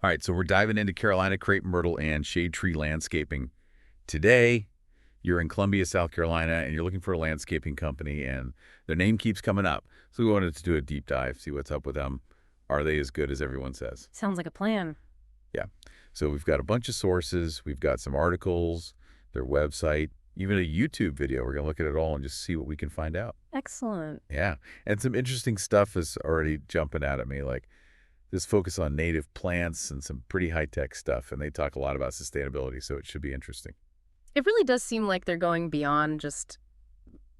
All right, so we're diving into Carolina crepe myrtle and shade tree landscaping. Today, you're in Columbia, South Carolina, and you're looking for a landscaping company, and their name keeps coming up. So we wanted to do a deep dive, see what's up with them. Are they as good as everyone says? Sounds like a plan. Yeah. So we've got a bunch of sources. We've got some articles, their website, even a YouTube video. We're going to look at it all and just see what we can find out. Excellent. Yeah. And some interesting stuff is already jumping out at me, like this focus on native plants and some pretty high-tech stuff. And they talk a lot about sustainability, so it should be interesting. It really does seem like they're going beyond just,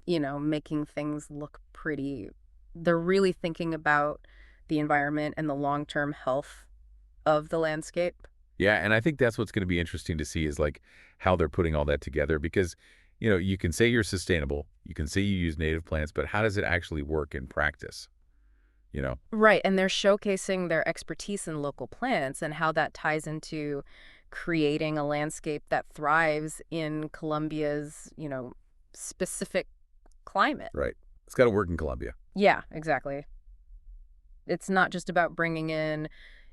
making things look pretty. They're really thinking about the environment and the long-term health of the landscape. Yeah, and I think that's what's going to be interesting to see is like how they're putting all that together because, you can say you're sustainable, you can say you use native plants, but how does it actually work in practice? You know? Right, and they're showcasing their expertise in local plants and how that ties into creating a landscape that thrives in Colombia's, specific climate. Right. It's got to work in Colombia. Yeah, exactly. It's not just about bringing in,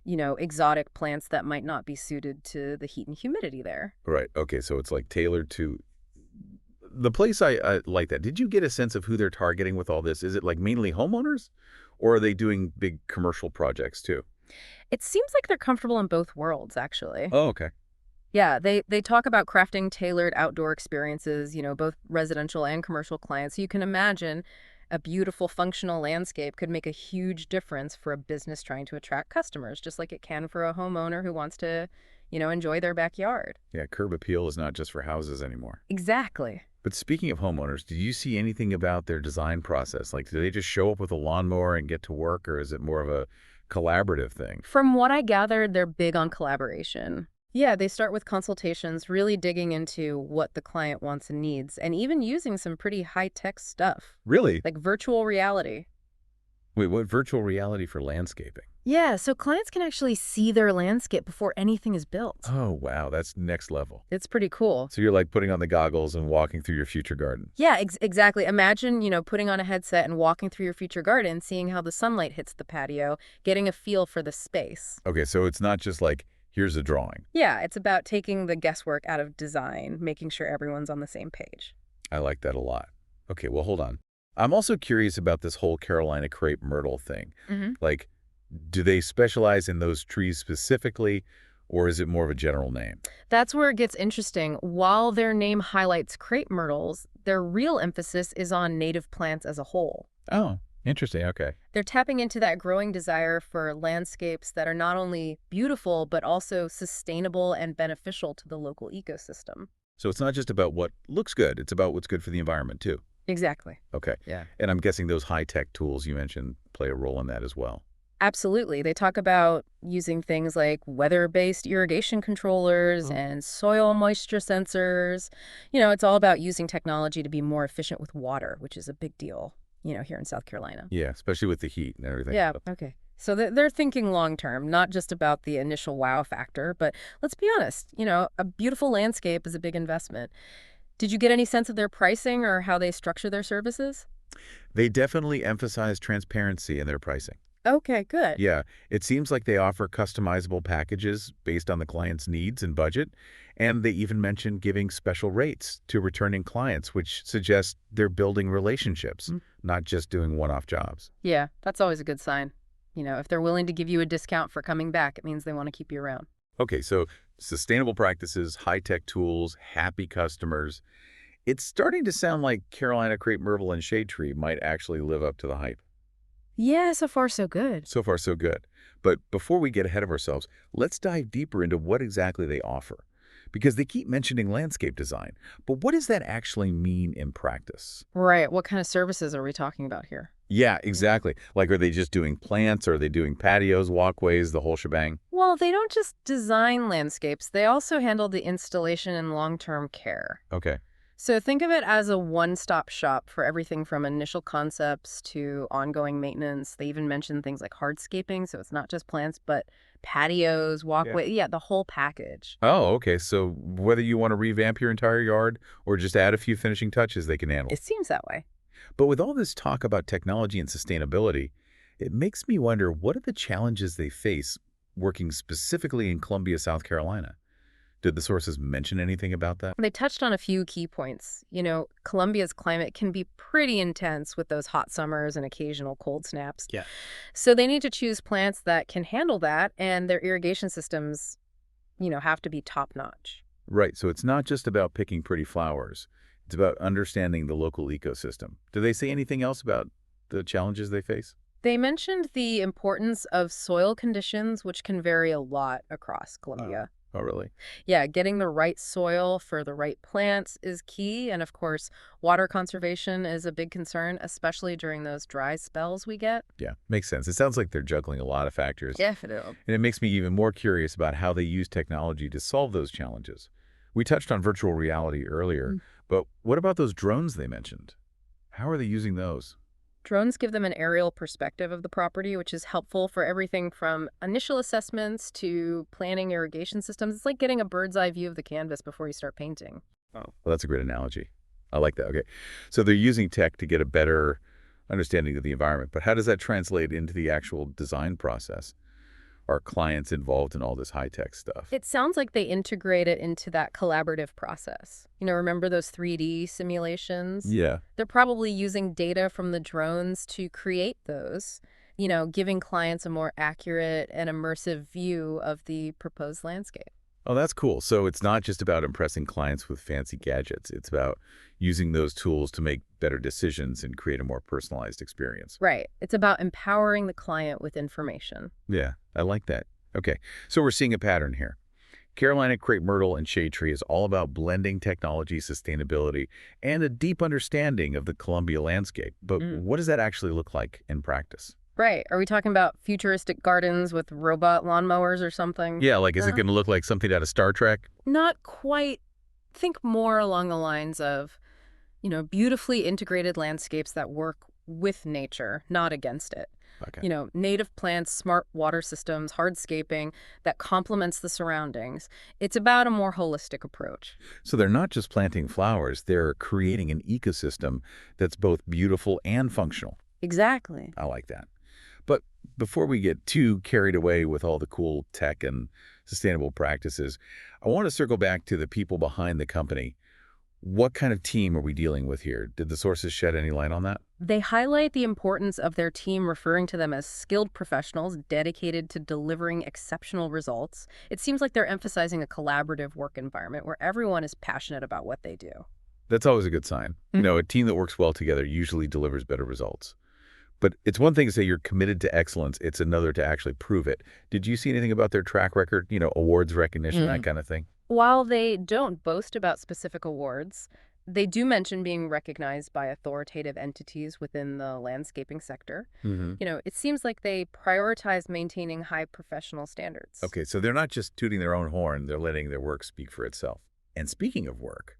exotic plants that might not be suited to the heat and humidity there. Right. Okay, so it's like tailored to the place I like that. Did you get a sense of who they're targeting with all this? Is it like mainly homeowners or are they doing big commercial projects too? It seems like they're comfortable in both worlds, actually. Oh, okay. Yeah, they talk about crafting tailored outdoor experiences, both residential and commercial clients. So you can imagine a beautiful functional landscape could make a huge difference for a business trying to attract customers, just like it can for a homeowner who wants to, enjoy their backyard. Yeah, curb appeal is not just for houses anymore. Exactly. But speaking of homeowners, did you see anything about their design process? Like, do they just show up with a lawnmower and get to work, or is it more of a collaborative thing? From what I gathered, they're big on collaboration. Yeah, they start with consultations, really digging into what the client wants and needs, and even using some pretty high-tech stuff, Really? like virtual reality. Wait, what virtual reality for landscaping? Yeah, so clients can actually see their landscape before anything is built. Oh, wow, that's next level. It's pretty cool. So you're like putting on the goggles and walking through your future garden. Yeah, exactly. Imagine, putting on a headset and walking through your future garden, seeing how the sunlight hits the patio, getting a feel for the space. Okay, so it's not just like, here's a drawing. Yeah, it's about taking the guesswork out of design, making sure everyone's on the same page. I like that a lot. Okay, well, hold on. I'm also curious about this whole Carolina crepe myrtle thing. Like, do they specialize in those trees specifically, or is it more of a general name? That's where it gets interesting. While their name highlights crepe myrtles, their real emphasis is on native plants as a whole. Oh, interesting. Okay. They're tapping into that growing desire for landscapes that are not only beautiful, but also sustainable and beneficial to the local ecosystem. So it's not just about what looks good, it's about what's good for the environment, too. Exactly. Okay. Yeah. And I'm guessing those high-tech tools you mentioned play a role in that as well. Absolutely. They talk about using things like weather-based irrigation controllers and soil moisture sensors. It's all about using technology to be more efficient with water, which is a big deal, here in South Carolina. Yeah, especially with the heat and everything. Yeah, okay. So they're thinking long-term, not just about the initial wow factor, but let's be honest, a beautiful landscape is a big investment. Did you get any sense of their pricing or how they structure their services? They definitely emphasize transparency in their pricing. Okay, good. Yeah, it seems like they offer customizable packages based on the client's needs and budget, and they even mention giving special rates to returning clients, which suggests they're building relationships, not just doing one-off jobs. Yeah, that's always a good sign. If they're willing to give you a discount for coming back, it means they want to keep you around. Okay, so sustainable practices, high-tech tools, happy customers. It's starting to sound like Carolina crepe myrtle and shade tree might actually live up to the hype. Yeah, so far so good. So far, so good. But before we get ahead of ourselves, let's dive deeper into what exactly they offer. Because they keep mentioning landscape design. But what does that actually mean in practice? Right. What kind of services are we talking about here? Yeah, exactly. Like, are they just doing plants? Or are they doing patios, walkways, the whole shebang? Well, they don't just design landscapes. They also handle the installation and long-term care. Okay. So think of it as a one-stop shop for everything from initial concepts to ongoing maintenance. They even mention things like hardscaping, so it's not just plants, but patios, walkway, yeah, the whole package. Oh, okay. So whether you want to revamp your entire yard or just add a few finishing touches, they can handle. It seems that way. But with all this talk about technology and sustainability, it makes me wonder, what are the challenges they face working specifically in Columbia, South Carolina. Did the sources mention anything about that? They touched on a few key points. Colombia's climate can be pretty intense with those hot summers and occasional cold snaps. Yeah. So they need to choose plants that can handle that, and their irrigation systems, have to be top notch. Right, so it's not just about picking pretty flowers. It's about understanding the local ecosystem. Do they say anything else about the challenges they face? They mentioned the importance of soil conditions, which can vary a lot across Oh, Colombia. oh, really? Yeah, getting the right soil for the right plants is key. And of course, water conservation is a big concern, especially during those dry spells we get. Yeah, makes sense. It sounds like they're juggling a lot of factors. Definitely. And it makes me even more curious about how they use technology to solve those challenges. We touched on virtual reality earlier, but what about those drones they mentioned? How are they using those? Drones give them an aerial perspective of the property, which is helpful for everything from initial assessments to planning irrigation systems. It's like getting a bird's eye view of the canvas before you start painting. Oh, well, that's a great analogy. I like that. Okay. So they're using tech to get a better understanding of the environment, but how does that translate into the actual design process? Are clients involved in all this high-tech stuff? It sounds like they integrate it into that collaborative process. Remember those 3D simulations? Yeah. They're probably using data from the drones to create those, giving clients a more accurate and immersive view of the proposed landscape. Oh, that's cool. So it's not just about impressing clients with fancy gadgets. It's about using those tools to make better decisions and create a more personalized experience. Right. It's about empowering the client with information. Yeah, I like that. Okay, so we're seeing a pattern here. Carolina Crepe Myrtle and Shade Tree is all about blending technology, sustainability, and a deep understanding of the Columbia landscape. But what does that actually look like in practice? Right. Are we talking about futuristic gardens with robot lawnmowers or something? Yeah, like is it going to look like something out of Star Trek? Not quite. Think more along the lines of, beautifully integrated landscapes that work with nature, not against it. Okay. Native plants, smart water systems, hardscaping that complements the surroundings. It's about a more holistic approach. So they're not just planting flowers, they're creating an ecosystem that's both beautiful and functional. Exactly. I like that. But before we get too carried away with all the cool tech and sustainable practices, I want to circle back to the people behind the company. What kind of team are we dealing with here? Did the sources shed any light on that? They highlight the importance of their team, referring to them as skilled professionals dedicated to delivering exceptional results. It seems like they're emphasizing a collaborative work environment where everyone is passionate about what they do. That's always a good sign. A team that works well together usually delivers better results. But it's one thing to say you're committed to excellence. It's another to actually prove it. Did you see anything about their track record, awards recognition, that kind of thing? While they don't boast about specific awards, they do mention being recognized by authoritative entities within the landscaping sector. It seems like they prioritize maintaining high professional standards. Okay, so they're not just tooting their own horn. They're letting their work speak for itself. And speaking of work,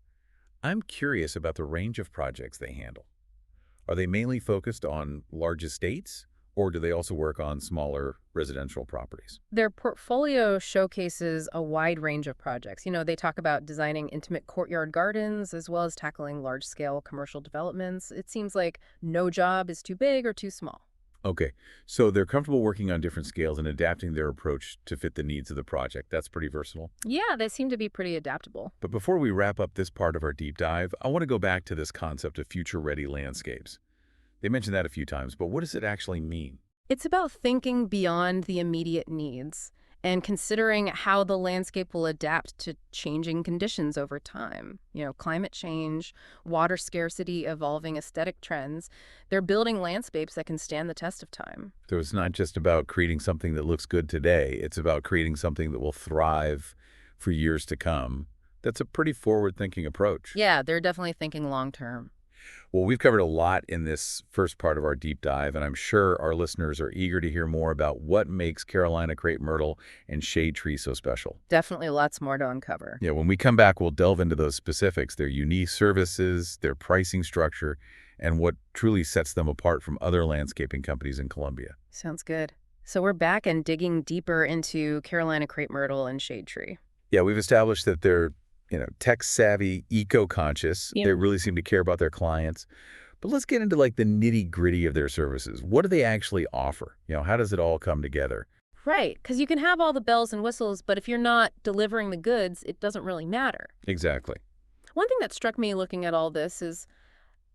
I'm curious about the range of projects they handle. Are they mainly focused on large estates, or do they also work on smaller residential properties? Their portfolio showcases a wide range of projects. They talk about designing intimate courtyard gardens as well as tackling large-scale commercial developments. It seems like no job is too big or too small. Okay, so they're comfortable working on different scales and adapting their approach to fit the needs of the project. That's pretty versatile. Yeah, they seem to be pretty adaptable. But before we wrap up this part of our deep dive, I want to go back to this concept of future-ready landscapes. They mentioned that a few times, but what does it actually mean? It's about thinking beyond the immediate needs and considering how the landscape will adapt to changing conditions over time. Climate change, water scarcity, evolving aesthetic trends. They're building landscapes that can stand the test of time. So it's not just about creating something that looks good today. It's about creating something that will thrive for years to come. That's a pretty forward-thinking approach. Yeah, they're definitely thinking long term. Well, we've covered a lot in this first part of our deep dive, and I'm sure our listeners are eager to hear more about what makes Carolina Crepe Myrtle and Shade Tree so special. Definitely lots more to uncover. Yeah, when we come back, we'll delve into those specifics, their unique services, their pricing structure, and what truly sets them apart from other landscaping companies in Columbia. Sounds good. So we're back and digging deeper into Carolina Crepe Myrtle and Shade Tree. Yeah, we've established that they're tech-savvy, eco-conscious. Yeah. They really seem to care about their clients. But let's get into the nitty-gritty of their services. What do they actually offer? How does it all come together? Right, because you can have all the bells and whistles, but if you're not delivering the goods, it doesn't really matter. Exactly. One thing that struck me looking at all this is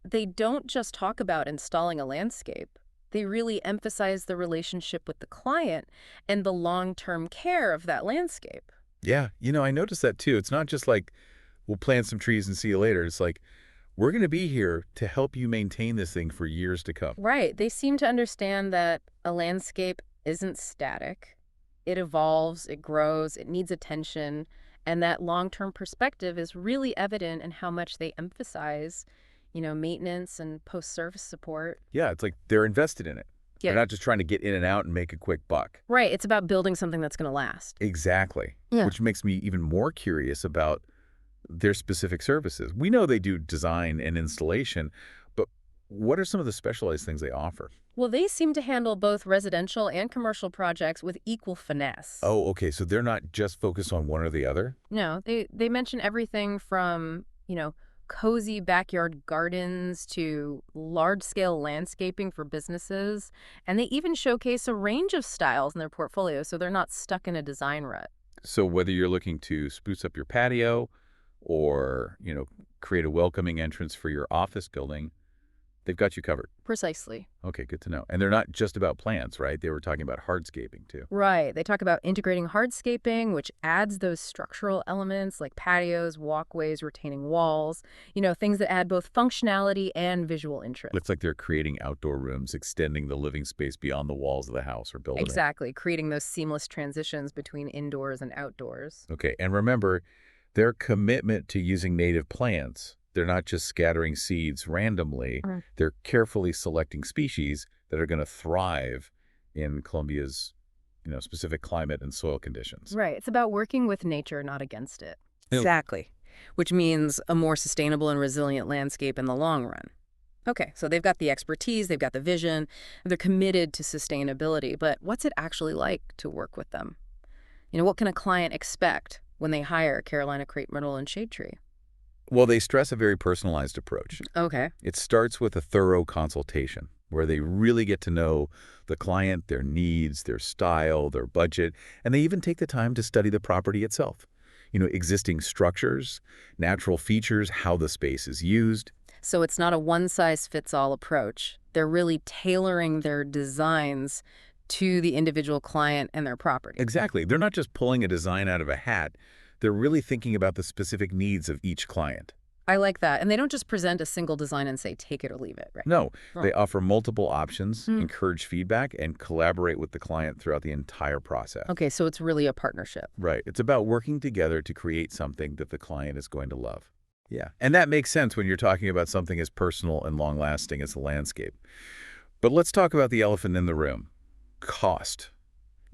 they don't just talk about installing a landscape. They really emphasize the relationship with the client and the long-term care of that landscape. Yeah, I noticed that too. It's not just like, we'll plant some trees and see you later. It's like, we're going to be here to help you maintain this thing for years to come. Right. They seem to understand that a landscape isn't static. It evolves, it grows, it needs attention, and that long-term perspective is really evident in how much they emphasize, maintenance and post-service support. Yeah, it's like they're invested in it. They're Yeah. not just trying to get in and out and make a quick buck. Right. It's about building something that's going to last. Exactly. Yeah. Which makes me even more curious about their specific services. We know they do design and installation, but what are some of the specialized things they offer? Well, they seem to handle both residential and commercial projects with equal finesse. Oh, okay. So they're not just focused on one or the other? No, they mention everything from, cozy backyard gardens to large-scale landscaping for businesses, and they even showcase a range of styles in their portfolio, so they're not stuck in a design rut. So whether you're looking to spruce up your patio or, create a welcoming entrance for your office building, they've got you covered. Precisely. Okay, good to know. And they're not just about plants, right? They were talking about hardscaping too. Right. They talk about integrating hardscaping, which adds those structural elements like patios, walkways, retaining walls, things that add both functionality and visual interest. Looks like they're creating outdoor rooms, extending the living space beyond the walls of the house or building. Exactly, creating those seamless transitions between indoors and outdoors. Okay, and remember, their commitment to using native plants, they're not just scattering seeds randomly. They're carefully selecting species that are going to thrive in Colombia's, specific climate and soil conditions. Right. It's about working with nature, not against it. Yeah. Exactly. Which means a more sustainable and resilient landscape in the long run. Okay, so they've got the expertise, they've got the vision, they're committed to sustainability, but what's it actually like to work with them? What can a client expect when they hire Carolina Crepe Myrtle and Shade Tree? Well, they stress a very personalized approach. Okay. It starts with a thorough consultation where they really get to know the client, their needs, their style, their budget, and they even take the time to study the property itself. Existing structures, natural features, how the space is used. So it's not a one-size-fits-all approach. They're really tailoring their designs to the individual client and their property. Exactly. They're not just pulling a design out of a hat. They're really thinking about the specific needs of each client. I like that. And they don't just present a single design and say, take it or leave it, right? No, Oh. they offer multiple options, encourage feedback, and collaborate with the client throughout the entire process. Okay, so it's really a partnership. Right. It's about working together to create something that the client is going to love. Yeah. And that makes sense when you're talking about something as personal and long-lasting as the landscape. But let's talk about the elephant in the room. Cost.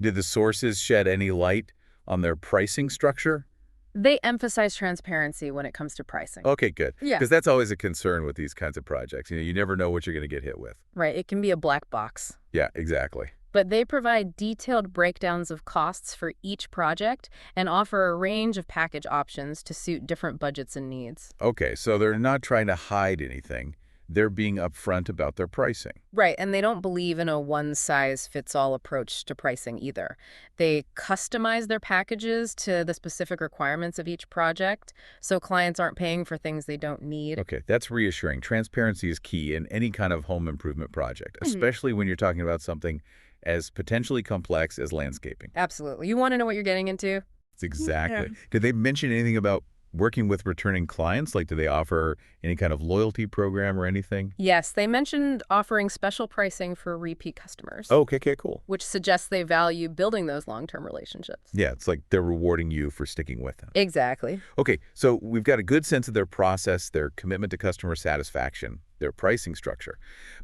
Did the sources shed any light on their pricing structure? They emphasize transparency when it comes to pricing. Okay, good. Yeah. Because that's always a concern with these kinds of projects. You never know what you're going to get hit with. Right, it can be a black box. Yeah, exactly. But they provide detailed breakdowns of costs for each project and offer a range of package options to suit different budgets and needs. Okay, so they're not trying to hide anything. They're being upfront about their pricing. Right, and they don't believe in a one-size-fits-all approach to pricing either. They customize their packages to the specific requirements of each project, so clients aren't paying for things they don't need. Okay, that's reassuring. Transparency is key in any kind of home improvement project, especially when you're talking about something as potentially complex as landscaping. Absolutely. You want to know what you're getting into? It's exactly. Did they mention anything about working with returning clients? Like, do they offer any kind of loyalty program or anything? Yes, they mentioned offering special pricing for repeat customers. Oh, okay, cool. Which suggests they value building those long-term relationships. Yeah, it's like they're rewarding you for sticking with them. Exactly. Okay, so we've got a good sense of their process, their commitment to customer satisfaction, their pricing structure.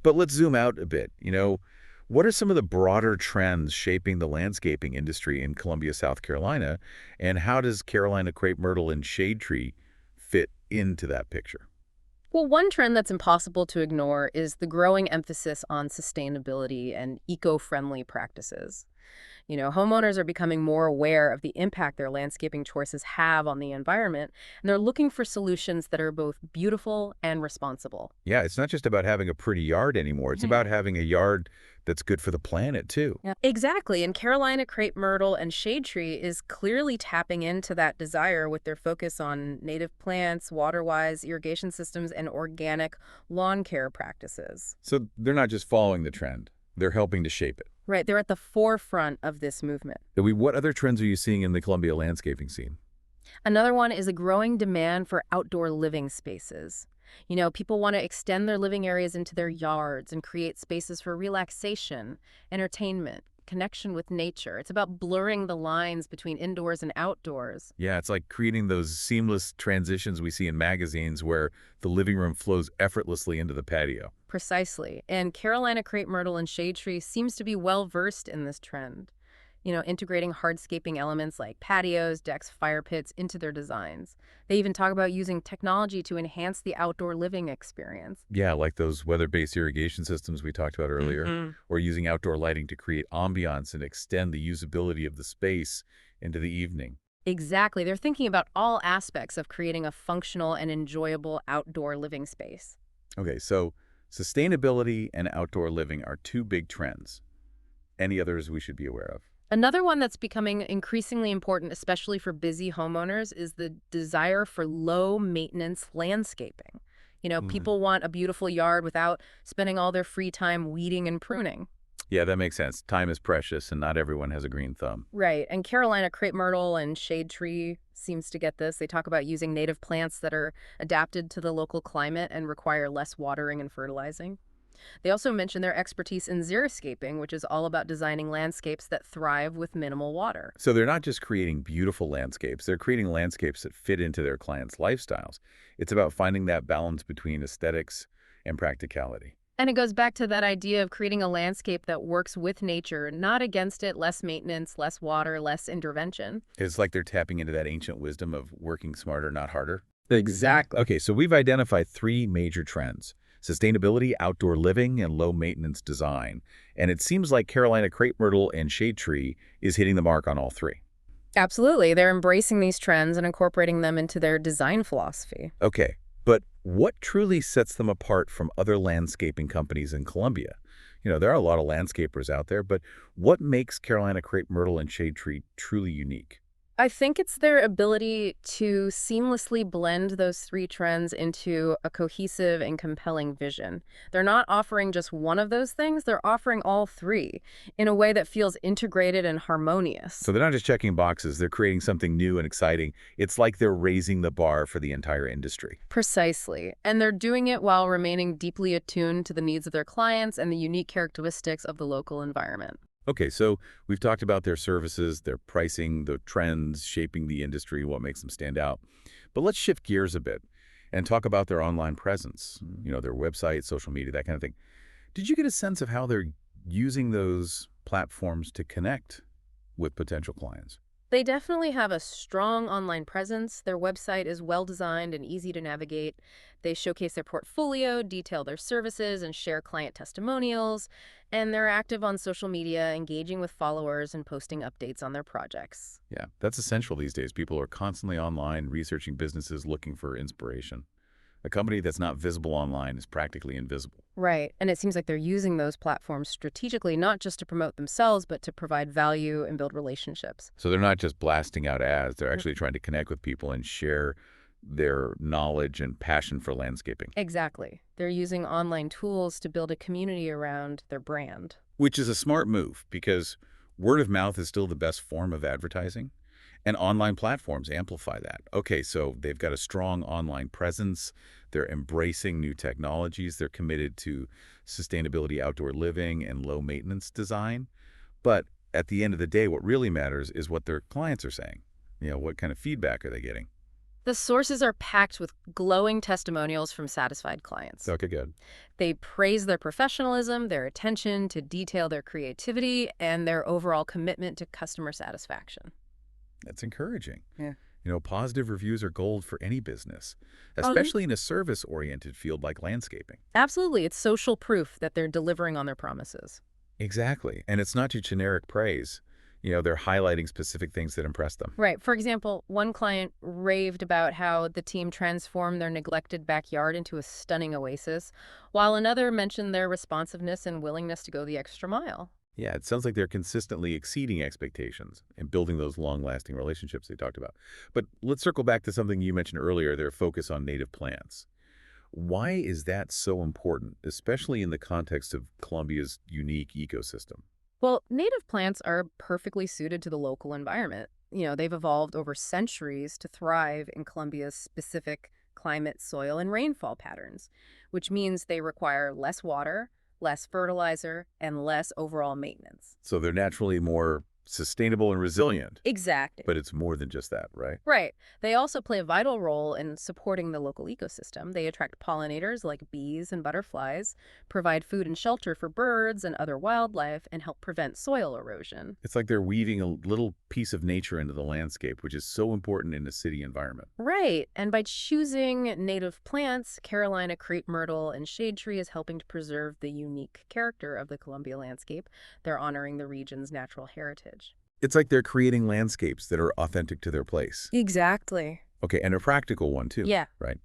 But let's zoom out a bit. What are some of the broader trends shaping the landscaping industry in Columbia, South Carolina, and how does Carolina Crepe Myrtle and Shade Tree fit into that picture? Well, one trend that's impossible to ignore is the growing emphasis on sustainability and eco-friendly practices. Homeowners are becoming more aware of the impact their landscaping choices have on the environment, and they're looking for solutions that are both beautiful and responsible. Yeah, it's not just about having a pretty yard anymore. It's about having a yard that's good for the planet, too. Yeah. Exactly. And Carolina Crepe Myrtle and Shade Tree is clearly tapping into that desire with their focus on native plants, water-wise irrigation systems, and organic lawn care practices. So they're not just following the trend. They're helping to shape it. Right. They're at the forefront of this movement. What other trends are you seeing in the Columbia landscaping scene? Another one is a growing demand for outdoor living spaces. People want to extend their living areas into their yards and create spaces for relaxation, entertainment, connection with nature. It's about blurring the lines between indoors and outdoors. Yeah, it's like creating those seamless transitions we see in magazines where the living room flows effortlessly into the patio. Precisely. And Carolina Crepe Myrtle and Shade Tree seems to be well versed in this trend. Integrating hardscaping elements like patios, decks, fire pits into their designs. They even talk about using technology to enhance the outdoor living experience. Yeah, like those weather-based irrigation systems we talked about earlier, or using outdoor lighting to create ambiance and extend the usability of the space into the evening. Exactly. They're thinking about all aspects of creating a functional and enjoyable outdoor living space. Okay, so sustainability and outdoor living are two big trends. Any others we should be aware of? Another one that's becoming increasingly important, especially for busy homeowners, is the desire for low-maintenance landscaping. Mhm. People want a beautiful yard without spending all their free time weeding and pruning. Yeah, that makes sense. Time is precious, and not everyone has a green thumb. Right. And Carolina Crepe Myrtle and Shade Tree seems to get this. They talk about using native plants that are adapted to the local climate and require less watering and fertilizing. They also mention their expertise in xeriscaping, which is all about designing landscapes that thrive with minimal water. So they're not just creating beautiful landscapes, they're creating landscapes that fit into their clients' lifestyles. It's about finding that balance between aesthetics and practicality. And it goes back to that idea of creating a landscape that works with nature, not against it, less maintenance, less water, less intervention. It's like they're tapping into that ancient wisdom of working smarter, not harder. Exactly. Okay, so we've identified three major trends: sustainability, outdoor living, and low-maintenance design. And it seems like Carolina Crepe Myrtle and Shade Tree is hitting the mark on all three. Absolutely. They're embracing these trends and incorporating them into their design philosophy. Okay, but what truly sets them apart from other landscaping companies in Columbia? There are a lot of landscapers out there, but what makes Carolina Crepe Myrtle and Shade Tree truly unique? I think it's their ability to seamlessly blend those three trends into a cohesive and compelling vision. They're not offering just one of those things, they're offering all three in a way that feels integrated and harmonious. So they're not just checking boxes, they're creating something new and exciting. It's like they're raising the bar for the entire industry. Precisely. And they're doing it while remaining deeply attuned to the needs of their clients and the unique characteristics of the local environment. Okay, so we've talked about their services, their pricing, the trends shaping the industry, what makes them stand out. But let's shift gears a bit and talk about their online presence, their website, social media, that kind of thing. Did you get a sense of how they're using those platforms to connect with potential clients? They definitely have a strong online presence. Their website is well designed and easy to navigate. They showcase their portfolio, detail their services, and share client testimonials. And they're active on social media, engaging with followers and posting updates on their projects. Yeah, that's essential these days. People are constantly online, researching businesses, looking for inspiration. A company that's not visible online is practically invisible. Right. And it seems like they're using those platforms strategically, not just to promote themselves, but to provide value and build relationships. So they're not just blasting out ads, they're actually trying to connect with people and share their knowledge and passion for landscaping. Exactly. They're using online tools to build a community around their brand. Which is a smart move because word of mouth is still the best form of advertising, and online platforms amplify that. Okay, so they've got a strong online presence. They're embracing new technologies. They're committed to sustainability, outdoor living, and low maintenance design. But at the end of the day, what really matters is what their clients are saying. What kind of feedback are they getting? The sources are packed with glowing testimonials from satisfied clients. Okay, good. They praise their professionalism, their attention to detail, their creativity, and their overall commitment to customer satisfaction. That's encouraging. Yeah. Positive reviews are gold for any business, Oh, especially in a service-oriented field like landscaping. absolutely. It's social proof that they're delivering on their promises. Exactly. And it's not just generic praise. They're highlighting specific things that impress them. Right. For example, one client raved about how the team transformed their neglected backyard into a stunning oasis, while another mentioned their responsiveness and willingness to go the extra mile. Yeah, it sounds like they're consistently exceeding expectations and building those long-lasting relationships they talked about. But let's circle back to something you mentioned earlier, their focus on native plants. Why is that so important, especially in the context of Colombia's unique ecosystem? Well, native plants are perfectly suited to the local environment. They've evolved over centuries to thrive in Colombia's specific climate, soil, and rainfall patterns, which means they require less water, less fertilizer, and less overall maintenance. So they're naturally more sustainable and resilient, Exactly. but it's more than just that, right? Right. They also play a vital role in supporting the local ecosystem. They attract pollinators like bees and butterflies, provide food and shelter for birds and other wildlife, and help prevent soil erosion. It's like they're weaving a little piece of nature into the landscape, which is so important in a city environment. Right. And by choosing native plants, Carolina crepe myrtle and shade tree is helping to preserve the unique character of the Columbia landscape. They're honoring the region's natural heritage. It's like they're creating landscapes that are authentic to their place. Exactly. Okay, and a practical one too, Yeah. right?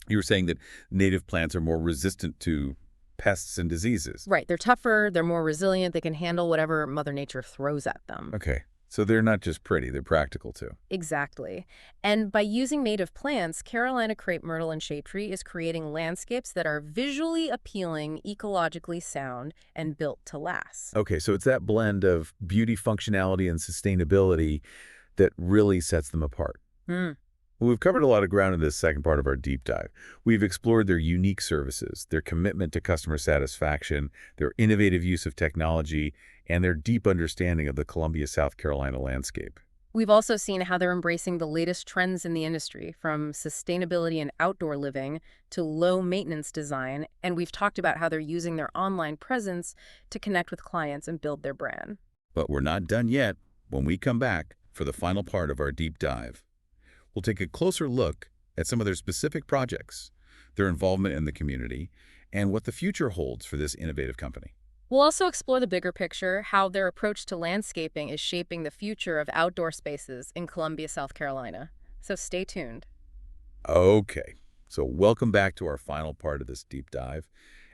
You were saying that native plants are more resistant to pests and diseases. Right. They're tougher, they're more resilient, they can handle whatever Mother Nature throws at them. Okay, so they're not just pretty, they're practical too. Exactly. And by using native plants, Carolina crepe myrtle and shade tree is creating landscapes that are visually appealing, ecologically sound, and built to last. Okay, so it's that blend of beauty, functionality, and sustainability that really sets them apart. Hmm. Well, we've covered a lot of ground in this second part of our deep dive. We've explored their unique services, their commitment to customer satisfaction, their innovative use of technology, and their deep understanding of the Columbia, South Carolina landscape. We've also seen how they're embracing the latest trends in the industry, from sustainability and outdoor living to low-maintenance design, and we've talked about how they're using their online presence to connect with clients and build their brand. But we're not done yet. When we come back for the final part of our deep dive, we'll take a closer look at some of their specific projects, their involvement in the community, and what the future holds for this innovative company. We'll also explore the bigger picture, how their approach to landscaping is shaping the future of outdoor spaces in Columbia, South Carolina. So stay tuned. Okay, so welcome back to our final part of this deep dive.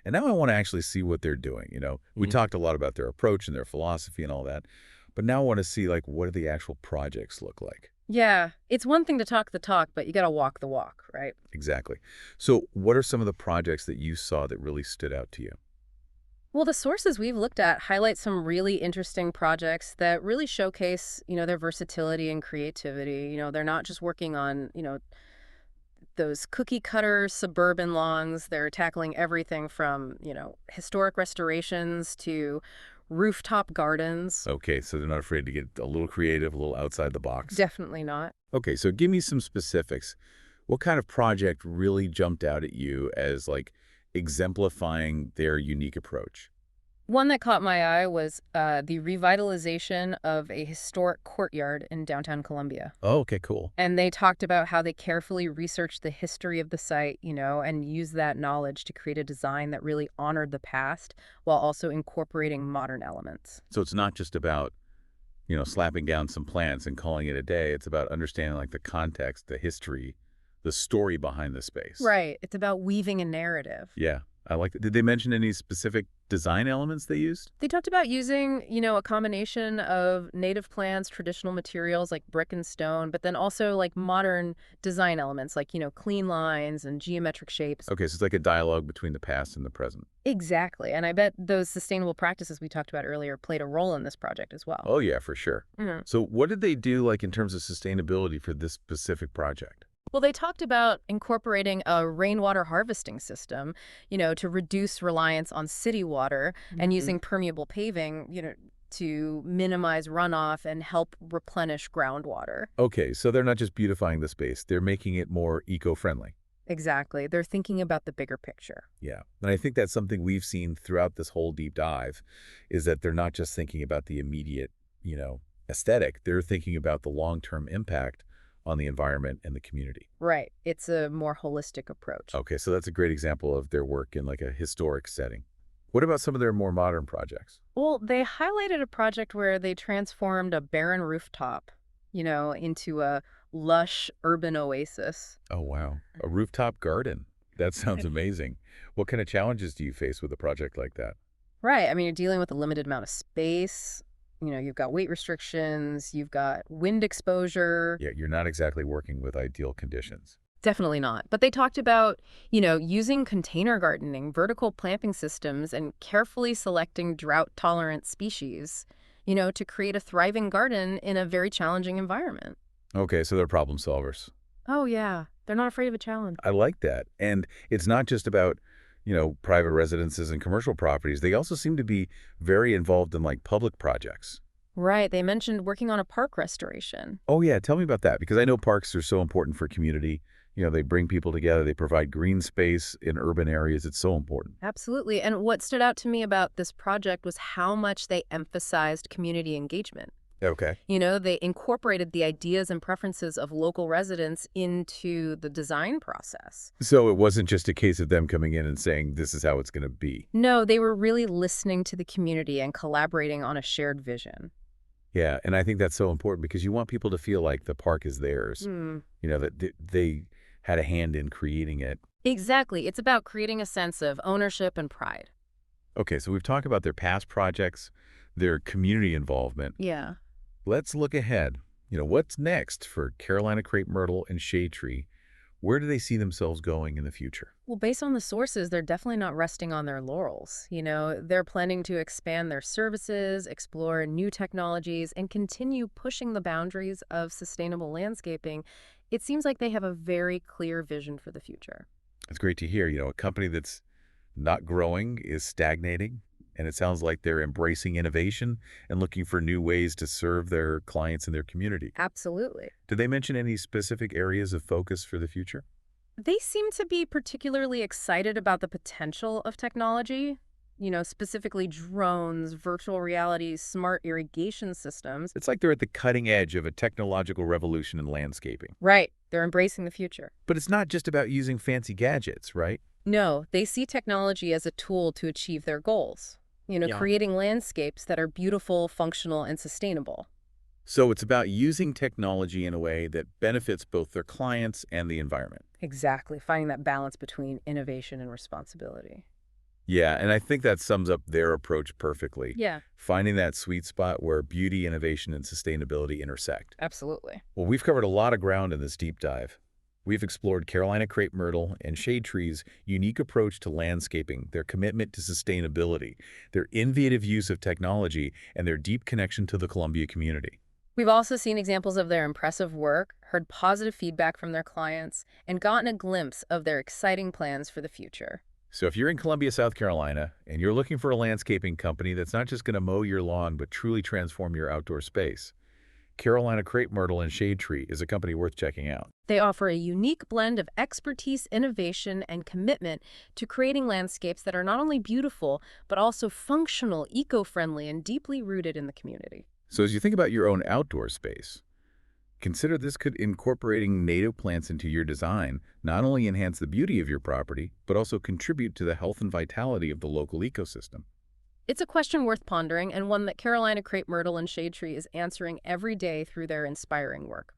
And now I want to actually see what they're doing. We talked a lot about their approach and their philosophy and all that, but now I want to see, like, what do the actual projects look like? Yeah, it's one thing to talk the talk, but you got to walk the walk, right? Exactly. So what are some of the projects that you saw that really stood out to you? Well, the sources we've looked at highlight some really interesting projects that really showcase, their versatility and creativity. They're not just working on, those cookie cutter suburban lawns. They're tackling everything from, historic restorations to rooftop gardens. Okay, so they're not afraid to get a little creative, a little outside the box. Definitely not. Okay, so give me some specifics. What kind of project really jumped out at you as, like, exemplifying their unique approach? One that caught my eye was the revitalization of a historic courtyard in downtown Columbia. Oh, okay, cool. And they talked about how they carefully researched the history of the site, and used that knowledge to create a design that really honored the past while also incorporating modern elements. So it's not just about, slapping down some plants and calling it a day. It's about understanding, like, the context, the history, the story behind the space. Right. It's about weaving a narrative. Yeah, I like it. Did they mention any specific design elements they used? They talked about using, a combination of native plants, traditional materials like brick and stone, but then also like modern design elements like, clean lines and geometric shapes. Okay, so it's like a dialogue between the past and the present. Exactly. And I bet those sustainable practices we talked about earlier played a role in this project as well. Oh, yeah, for sure. Mhm. So what did they do, like, in terms of sustainability for this specific project? Well, they talked about incorporating a rainwater harvesting system, to reduce reliance on city water and using permeable paving, to minimize runoff and help replenish groundwater. Okay, so they're not just beautifying the space, they're making it more eco-friendly. Exactly. They're thinking about the bigger picture. Yeah, and I think that's something we've seen throughout this whole deep dive, is that they're not just thinking about the immediate, aesthetic. They're thinking about the long-term impact on the environment and the community. Right. It's a more holistic approach. Okay, so that's a great example of their work in, like, a historic setting. What about some of their more modern projects? Well, they highlighted a project where they transformed a barren rooftop, into a lush urban oasis. Oh, wow. A rooftop garden. That sounds amazing. What kind of challenges do you face with a project like that? Right. I mean, you're dealing with a limited amount of space. You've got weight restrictions, you've got wind exposure. Yeah, you're not exactly working with ideal conditions. Definitely not. But they talked about, using container gardening, vertical planting systems, and carefully selecting drought-tolerant species, to create a thriving garden in a very challenging environment. Okay, so they're problem solvers. Oh, yeah. They're not afraid of a challenge. I like that. And it's not just about, private residences and commercial properties. They also seem to be very involved in like public projects. Right. They mentioned working on a park restoration. Oh yeah, tell me about that because I know parks are so important for community. They bring people together, they provide green space in urban areas. It's so important. Absolutely. And what stood out to me about this project was how much they emphasized community engagement. Okay. They incorporated the ideas and preferences of local residents into the design process. So it wasn't just a case of them coming in and saying, this is how it's going to be. No, they were really listening to the community and collaborating on a shared vision. Yeah, and I think that's so important because you want people to feel like the park is theirs, Hmm. that they had a hand in creating it. Exactly. It's about creating a sense of ownership and pride. Okay, so we've talked about their past projects, their community involvement. Yeah. Let's look ahead. What's next for Carolina Crepe Myrtle and Shade Tree? Where do they see themselves going in the future? Well, based on the sources, they're definitely not resting on their laurels. They're planning to expand their services, explore new technologies, and continue pushing the boundaries of sustainable landscaping. It seems like they have a very clear vision for the future. It's great to hear. A company that's not growing is stagnating, and it sounds like they're embracing innovation and looking for new ways to serve their clients and their community. Absolutely. Did they mention any specific areas of focus for the future? They seem to be particularly excited about the potential of technology, specifically drones, virtual reality, smart irrigation systems. It's like they're at the cutting edge of a technological revolution in landscaping. Right. They're embracing the future. But it's not just about using fancy gadgets, right? No, they see technology as a tool to achieve their goals, Yeah. creating landscapes that are beautiful, functional, and sustainable. So it's about using technology in a way that benefits both their clients and the environment. Exactly. Finding that balance between innovation and responsibility. Yeah, and I think that sums up their approach perfectly. Yeah, Finding that sweet spot where beauty, innovation, and sustainability intersect. absolutely. Well, we've covered a lot of ground in this deep dive. We've explored Carolina Crepe Myrtle and Shade Tree's unique approach to landscaping, their commitment to sustainability, their innovative use of technology, and their deep connection to the Columbia community. We've also seen examples of their impressive work, heard positive feedback from their clients, and gotten a glimpse of their exciting plans for the future. So if you're in Columbia, South Carolina, and you're looking for a landscaping company that's not just going to mow your lawn, but truly transform your outdoor space, Carolina Crepe Myrtle and Shade Tree is a company worth checking out. They offer a unique blend of expertise, innovation, and commitment to creating landscapes that are not only beautiful, but also functional, eco-friendly, and deeply rooted in the community. So as you think about your own outdoor space, consider this could incorporating native plants into your design not only enhance the beauty of your property, but also contribute to the health and vitality of the local ecosystem. It's a question worth pondering and one that Carolina Crepe Myrtle and Shade Tree is answering every day through their inspiring work.